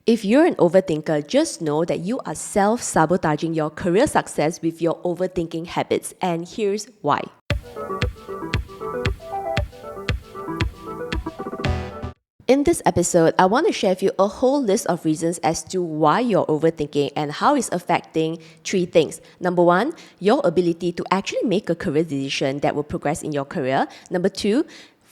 If you're an overthinker, just know that you are self-sabotaging your career success with your overthinking habits, and here's why. In this episode, I want to share with you a whole list of reasons as to why you're overthinking and how it's affecting three things. Number one, your ability to actually make a career decision that will progress in your career. Number two,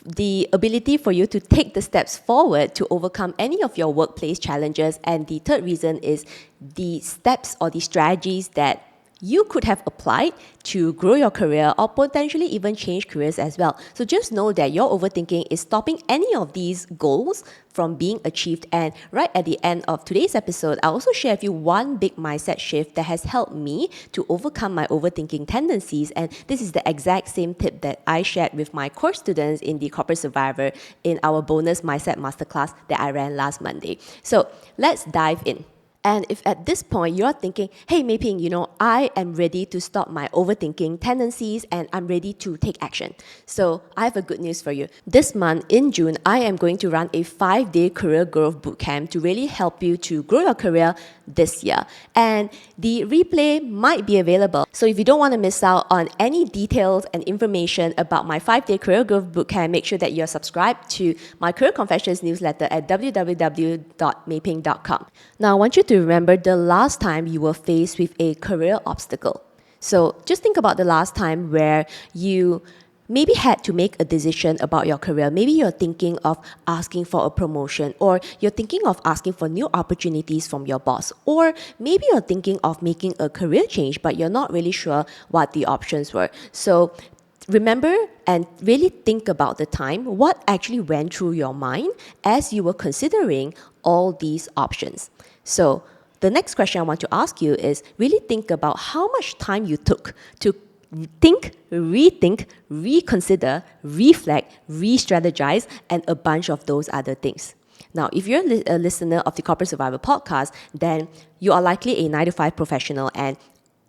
the ability for you to take the steps forward to overcome any of your workplace challenges. And the third reason is the steps or the strategies that you could have applied to grow your career or potentially even change careers as well. So just know that your overthinking is stopping any of these goals from being achieved. And right at the end of today's episode, I also share with you one big mindset shift that has helped me to overcome my overthinking tendencies. And this is the exact same tip that I shared with my course students in the Corporate Survivor in our bonus Mindset Masterclass that I ran last Monday. So let's dive in. And if at this point you're thinking, hey, Mei Ping, I am ready to stop my overthinking tendencies and I'm ready to take action. So I have a good news for you. This month in June, I am going to run a 5-day career growth bootcamp to really help you to grow your career this year. And the replay might be available. So if you don't want to miss out on any details and information about my 5-day career growth bootcamp, make sure that you're subscribed to my Career Confessions newsletter at www.meiping.com. Now, I want you to remember the last time you were faced with a career obstacle. So just think about the last time where you maybe had to make a decision about your career. Maybe you're thinking of asking for a promotion, or you're thinking of asking for new opportunities from your boss, or maybe you're thinking of making a career change, but you're not really sure what the options were. So remember and really think about the time, what actually went through your mind as you were considering all these options. So the next question I want to ask you is really think about how much time you took to think, rethink, reconsider, reflect, re-strategize, and a bunch of those other things. Now, if you're a listener of the Corporate Survivor podcast, then you are likely a 9-to-5 professional, and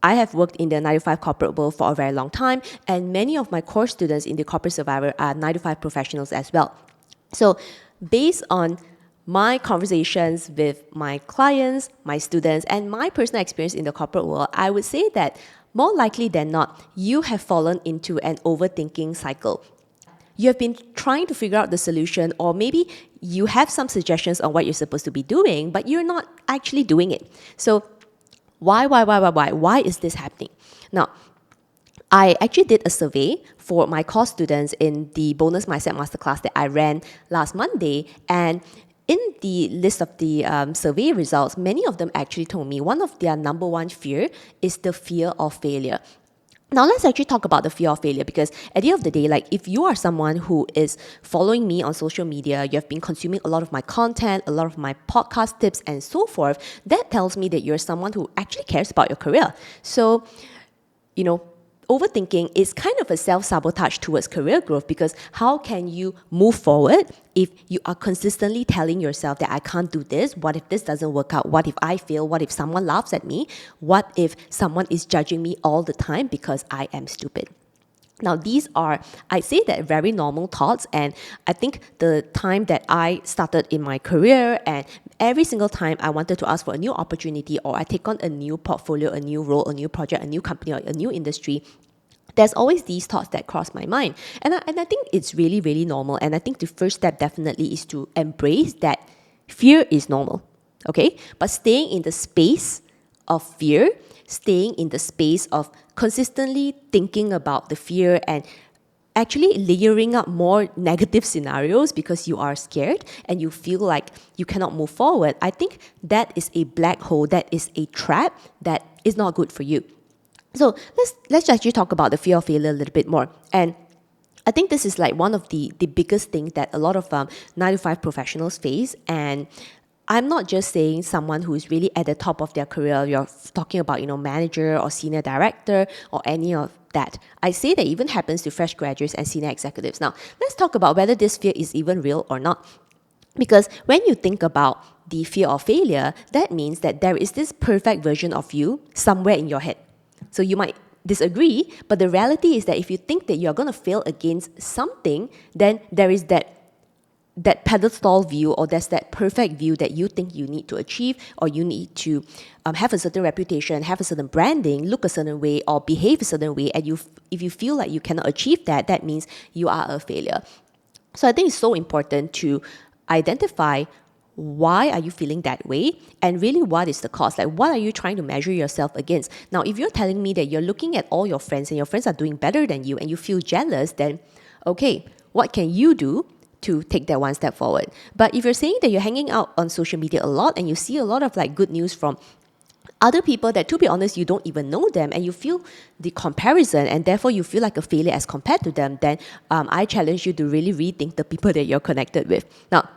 I have worked in the 9-to-5 corporate world for a very long time, and many of my course students in the Corporate Survivor are 9-to-5 professionals as well. So based on my conversations with my clients, my students, and my personal experience in the corporate world, I would say that more likely than not, you have fallen into an overthinking cycle. You have been trying to figure out the solution, or maybe you have some suggestions on what you're supposed to be doing, but you're not actually doing it. So why is this happening? Now, I actually did a survey for my course students in the bonus Mindset Masterclass that I ran last Monday, and in the list of the survey results, many of them actually told me one of their number one fear is the fear of failure. Now, let's actually talk about the fear of failure, because at the end of the day, like if you are someone who is following me on social media, you have been consuming a lot of my content, a lot of my podcast tips and so forth, that tells me that you're someone who actually cares about your career. So, overthinking is kind of a self-sabotage towards career growth, because how can you move forward if you are consistently telling yourself that I can't do this? What if this doesn't work out? What if I fail? What if someone laughs at me? What if someone is judging me all the time because I am stupid? Now, these are, I say that, very normal thoughts, and I think the time that I started in my career, and every single time I wanted to ask for a new opportunity, or I take on a new portfolio, a new role, a new project, a new company, or a new industry, there's always these thoughts that cross my mind. And I think it's really, really normal. And I think the first step definitely is to embrace that fear is normal, okay? But staying in the space of fear, staying in the space of consistently thinking about the fear and actually layering up more negative scenarios because you are scared and you feel like you cannot move forward, I think that is a black hole, that is a trap that is not good for you. So let's actually talk about the fear of failure a little bit more. And I think this is like one of the biggest things that a lot of 9-to-5 professionals face. And I'm not just saying someone who is really at the top of their career. You're talking about, manager or senior director or any of that. I say that even happens to fresh graduates and senior executives. Now, let's talk about whether this fear is even real or not. Because when you think about the fear of failure, that means that there is this perfect version of you somewhere in your head. So you might disagree, but the reality is that if you think that you're going to fail against something, then there is that that pedestal view, or there's that perfect view that you think you need to achieve, or you need to have a certain reputation, have a certain branding, look a certain way, or behave a certain way, and if you feel like you cannot achieve that, that means you are a failure. So I think it's so important to identify why are you feeling that way, and really what is the cause. Like, what are you trying to measure yourself against? Now, if you're telling me that you're looking at all your friends and your friends are doing better than you and you feel jealous, then okay, what can you do to take that one step forward? But if you're saying that you're hanging out on social media a lot and you see a lot of like good news from other people that, to be honest, you don't even know them, and you feel the comparison, and therefore you feel like a failure as compared to them, then I challenge you to really rethink the people that you're connected with. Now,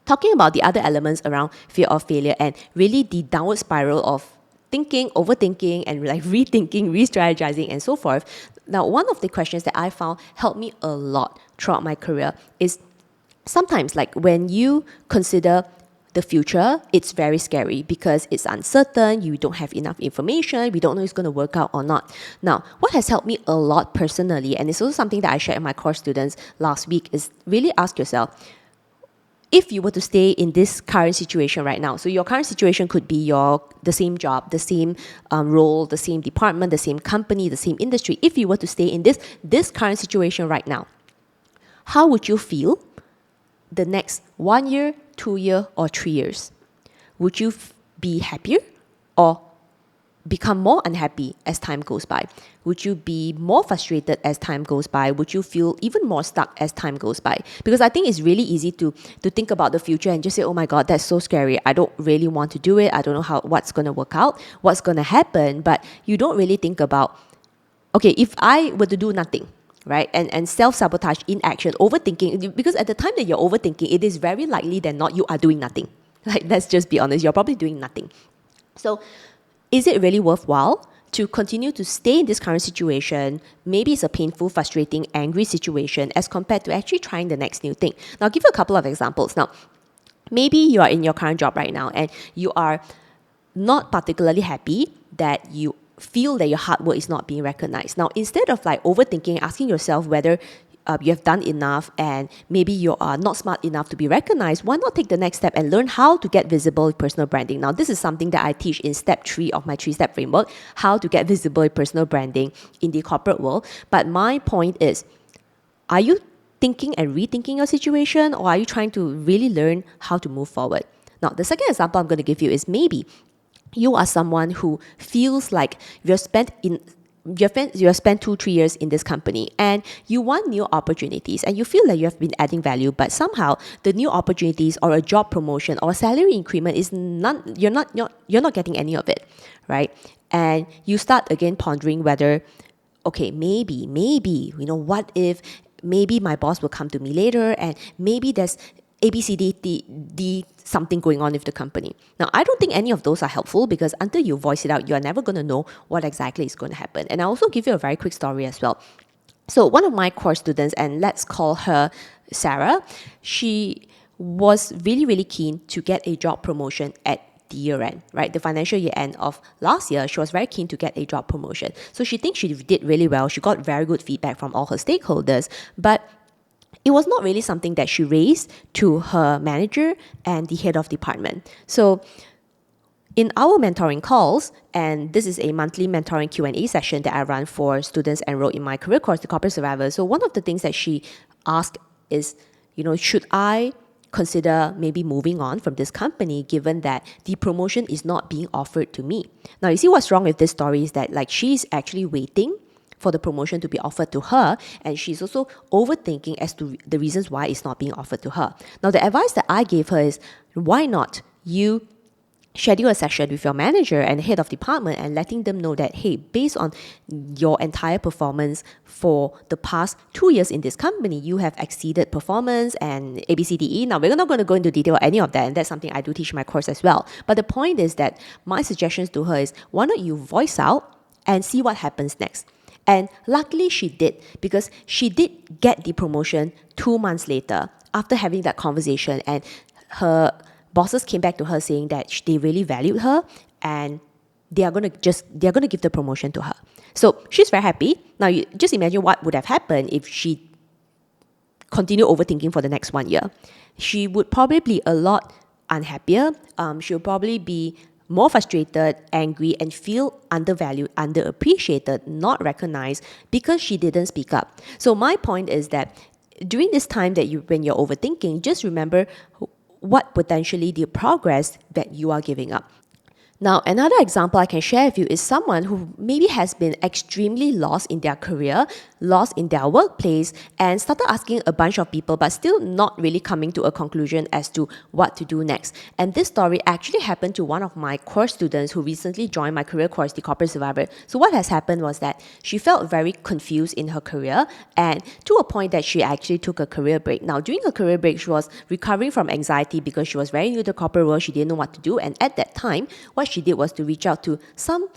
talking about the other elements around fear of failure and really the downward spiral of thinking, overthinking, and like rethinking, re-strategizing, and so forth. Now, one of the questions that I found helped me a lot throughout my career is sometimes, like, when you consider the future, it's very scary because it's uncertain, you don't have enough information, we don't know if it's going to work out or not. Now, what has helped me a lot personally, and it's also something that I shared with my course students last week, is really ask yourself, if you were to stay in this current situation right now, so your current situation could be the same job, the same role, the same department, the same company, the same industry. If you were to stay in this current situation right now, how would you feel the next 1 year, 2 year, or 3 years? Would you be happier or become more unhappy as time goes by? Would you be more frustrated as time goes by? Would you feel even more stuck as time goes by? Because I think it's really easy to think about the future and just say, oh my God, that's so scary. I don't really want to do it. I don't know what's going to work out, what's going to happen. But you don't really think about, okay, if I were to do nothing, right? And self-sabotage, inaction, overthinking, because at the time that you're overthinking, it is very likely that not you are doing nothing. Like, let's just be honest, you're probably doing nothing. So is it really worthwhile to continue to stay in this current situation? Maybe it's a painful, frustrating, angry situation, as compared to actually trying the next new thing. Now, I'll give you a couple of examples. Now, maybe you are in your current job right now and you are not particularly happy that you feel that your hard work is not being recognized. Now, instead of like overthinking, asking yourself whether you have done enough and maybe you are not smart enough to be recognized, why not take the next step and learn how to get visible with personal branding? Now, this is something that I teach in step 3 of my 3-step framework, how to get visible with personal branding in the corporate world. But my point is, are you thinking and rethinking your situation, or are you trying to really learn how to move forward? Now, the second example I'm going to give you is, maybe you are someone who feels like you've spent 2-3 years in this company and you want new opportunities and you feel like you have been adding value, but somehow the new opportunities or a job promotion or a salary increment is you're not getting any of it, right? And you start again pondering whether, okay, maybe, what if maybe my boss will come to me later and maybe there's ABCD something going on with the company. Now, I don't think any of those are helpful, because until you voice it out, you're never going to know what exactly is going to happen. And I'll also give you a very quick story as well. So one of my course students, and let's call her Sarah, she was really, really keen to get a job promotion at the year end, right? The financial year end of last year, she was very keen to get a job promotion. So she thinks she did really well. She got very good feedback from all her stakeholders, but it was not really something that she raised to her manager and the head of department. So in our mentoring calls, and this is a monthly mentoring Q&A session that I run for students enrolled in my career course, The Corporate Survivor. So one of the things that she asked is, should I consider maybe moving on from this company given that the promotion is not being offered to me? Now, you see what's wrong with this story is that, like, she's actually waiting for the promotion to be offered to her, and she's also overthinking as to the reasons why it's not being offered to her. Now, the advice that I gave her is, why not you schedule a session with your manager and head of department and letting them know that, hey, based on your entire performance for the past 2 years in this company, you have exceeded performance and ABCDE. Now, we're not going to go into detail any of that, and that's something I do teach in my course as well. But the point is that my suggestions to her is, why not you voice out and see what happens next? And luckily she did, because she did get the promotion 2 months later after having that conversation, and her bosses came back to her saying that they really valued her and they are going to give the promotion to her. So she's very happy. Now, you just imagine what would have happened if she continued overthinking for the next 1 year. she would probably be a lot unhappier. She'll probably be more frustrated, angry, and feel undervalued, underappreciated, not recognized because she didn't speak up. So my point is that during this time when you're overthinking, just remember what potentially the progress that you are giving up. Now, another example I can share with you is someone who maybe has been extremely lost in their career, lost in their workplace, and started asking a bunch of people, but still not really coming to a conclusion as to what to do next. And this story actually happened to one of my course students who recently joined my career course, The Corporate Survivor. So what has happened was that she felt very confused in her career, and to a point that she actually took a career break. Now, during her career break, she was recovering from anxiety because she was very new to the corporate world. She didn't know what to do. And at that time, what she did was to reach out to some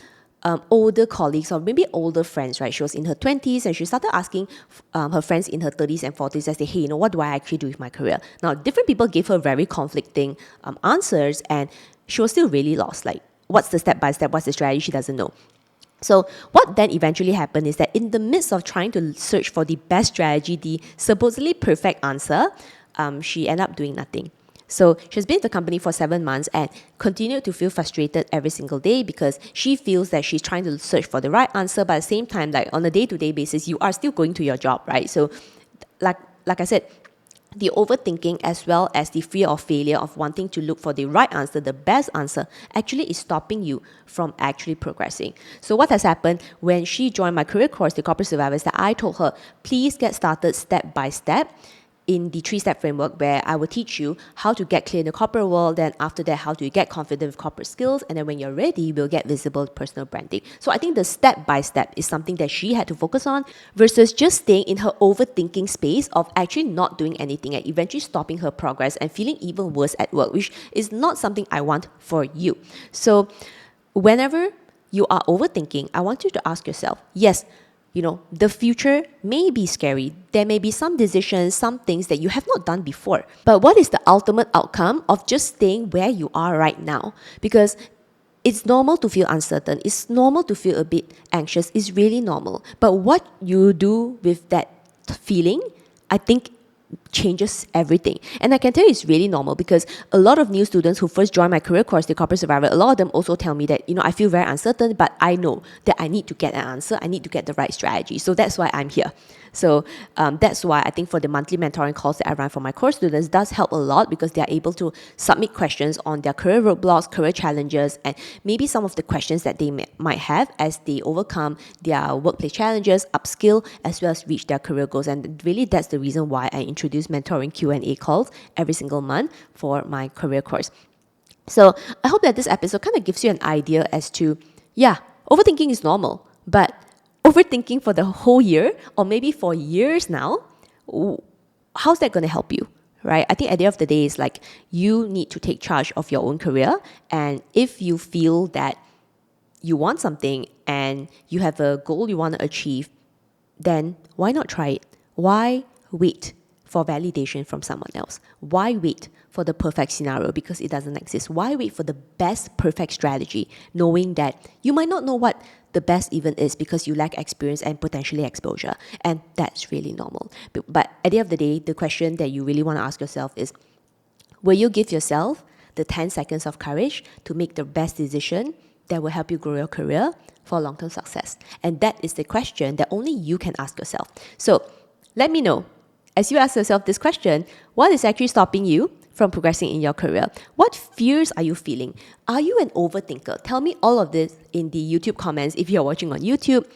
older colleagues or maybe older friends, right? She was in her 20s and she started asking her friends in her 30s and 40s and say, hey, what do I actually do with my career? Now, different people gave her very conflicting answers, and she was still really lost. Like, what's the step-by-step? What's the strategy? She doesn't know. So what then eventually happened is that in the midst of trying to search for the best strategy, the supposedly perfect answer, she ended up doing nothing. So she's been at the company for 7 months and continued to feel frustrated every single day because she feels that she's trying to search for the right answer, but at the same time, like on a day-to-day basis, you are still going to your job, right? So like I said, the overthinking as well as the fear of failure of wanting to look for the right answer, the best answer, actually is stopping you from actually progressing. So what has happened when she joined my career course, The Corporate Survivor, is that I told her, please get started step by step in the 3-step framework, where I will teach you how to get clear in the corporate world, then after that, how to get confident with corporate skills, and then when you're ready, we'll get visible personal branding. So I think the step-by-step is something that she had to focus on versus just staying in her overthinking space of actually not doing anything and eventually stopping her progress and feeling even worse at work, which is not something I want for you. So whenever you are overthinking, I want you to ask yourself, yes, the future may be scary. There may be some decisions, some things that you have not done before. But what is the ultimate outcome of just staying where you are right now? Because it's normal to feel uncertain. It's normal to feel a bit anxious. It's really normal. But what you do with that feeling, I think, changes everything. And I can tell you it's really normal because a lot of new students who first join my career course, The Corporate Survivor, a lot of them also tell me that, I feel very uncertain, but I know that I need to get an answer. I need to get the right strategy. So that's why I'm here. So that's why I think for the monthly mentoring calls that I run for my course students does help a lot because they're able to submit questions on their career roadblocks, career challenges, and maybe some of the questions that they might have as they overcome their workplace challenges, upskill, as well as reach their career goals. And really that's the reason why I introduce mentoring Q&A calls every single month for my career course. So I hope that this episode kind of gives you an idea as to, overthinking is normal, but overthinking for the whole year or maybe for years now, how's that going to help you, right? I think at the end of the day, it's like you need to take charge of your own career. And if you feel that you want something and you have a goal you want to achieve, then why not try it? Why wait for validation from someone else? Why wait for the perfect scenario because it doesn't exist? Why wait for the best perfect strategy knowing that you might not know what the best even is because you lack experience and potentially exposure? And that's really normal. But at the end of the day, the question that you really want to ask yourself is, will you give yourself the 10 seconds of courage to make the best decision that will help you grow your career for long-term success? And that is the question that only you can ask yourself. So let me know, as you ask yourself this question, what is actually stopping you from progressing in your career? What fears are you feeling? Are you an overthinker? Tell me all of this in the YouTube comments. If you're watching on YouTube,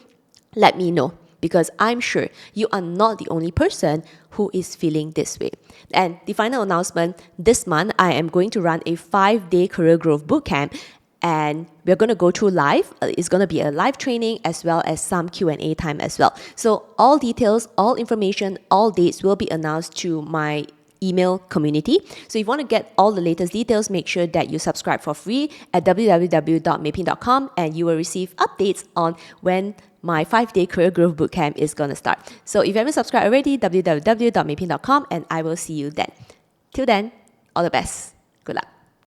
let me know because I'm sure you are not the only person who is feeling this way. And the final announcement, this month, I am going to run a 5-day career growth bootcamp. And we're going to go through live. It's going to be a live training as well as some Q&A time as well. So all details, all information, all dates will be announced to my email community. So if you want to get all the latest details, make sure that you subscribe for free at www.meipin.com and you will receive updates on when my 5-day career growth bootcamp is going to start. So if you haven't subscribed already, www.meipin.com, and I will see you then. Till then, all the best. Good luck.